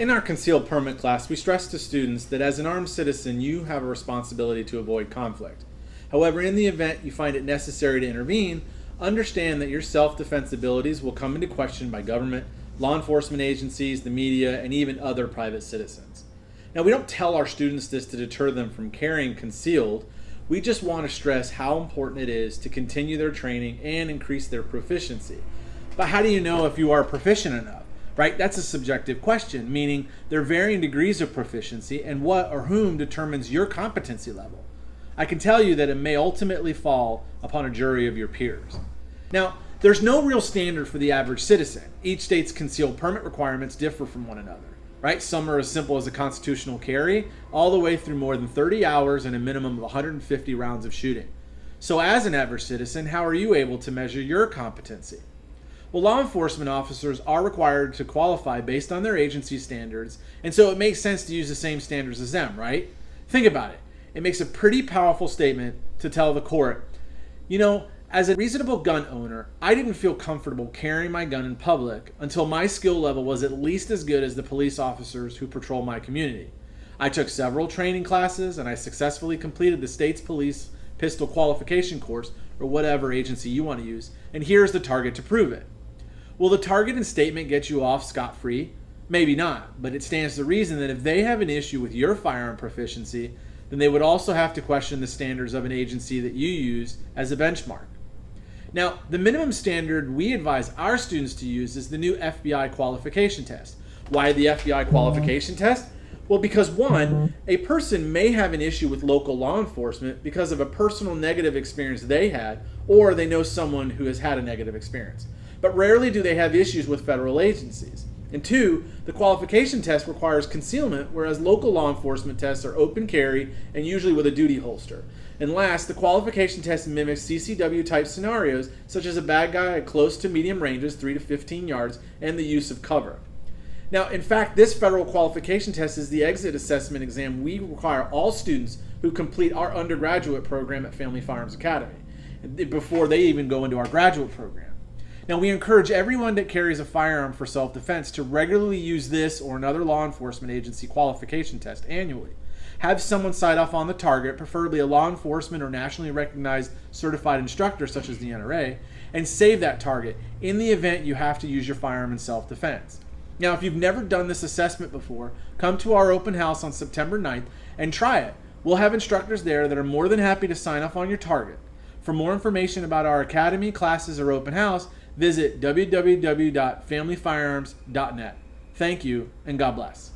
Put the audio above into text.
In our concealed permit class, we stress to students that as an armed citizen, you have a responsibility to avoid conflict. However, in the event you find it necessary to intervene, understand that your self-defense abilities will come into question by government, law enforcement agencies, the media, and even other private citizens. Now, we don't tell our students this to deter them from carrying concealed. We just want to stress how important it is to continue their training and increase their proficiency. But how do you know if you are proficient enough? Right? That's a subjective question, meaning there are varying degrees of proficiency, and what or whom determines your competency level. I can tell you that it may ultimately fall upon a jury of your peers. Now, there's no real standard for the average citizen. Each state's concealed permit requirements differ from one another, right? Some are as simple as a constitutional carry, all the way through more than 30 hours and a minimum of 150 rounds of shooting. So as an average citizen, how are you able to measure your competency? Well, law enforcement officers are required to qualify based on their agency standards, and so it makes sense to use the same standards as them, right? Think about it. It makes a pretty powerful statement to tell the court, as a reasonable gun owner, I didn't feel comfortable carrying my gun in public until my skill level was at least as good as the police officers who patrol my community. I took several training classes, and I successfully completed the state's police pistol qualification course, or whatever agency you want to use, and here's the target to prove it. Will the target and statement get you off scot-free? Maybe not, but it stands to reason that if they have an issue with your firearm proficiency, then they would also have to question the standards of an agency that you use as a benchmark. Now, the minimum standard we advise our students to use is the new FBI qualification test. Why the FBI qualification test? Well, because one, a person may have an issue with local law enforcement because of a personal negative experience they had, or they know someone who has had a negative experience. But rarely do they have issues with federal agencies. And two, the qualification test requires concealment, whereas local law enforcement tests are open carry and usually with a duty holster. And last, the qualification test mimics CCW type scenarios, such as a bad guy at close to medium ranges, 3 to 15 yards, and the use of cover. Now, in fact, this federal qualification test is the exit assessment exam we require all students who complete our undergraduate program at Family Firearms Academy before they even go into our graduate program. Now, we encourage everyone that carries a firearm for self-defense to regularly use this or another law enforcement agency qualification test annually. Have someone sign off on the target, preferably a law enforcement or nationally recognized certified instructor such as the NRA, and save that target in the event you have to use your firearm in self-defense. Now, if you've never done this assessment before, come to our open house on September 9th and try it. We'll have instructors there that are more than happy to sign off on your target. For more information about our academy, classes, or open house, visit www.familyfirearms.net. Thank you, and God bless.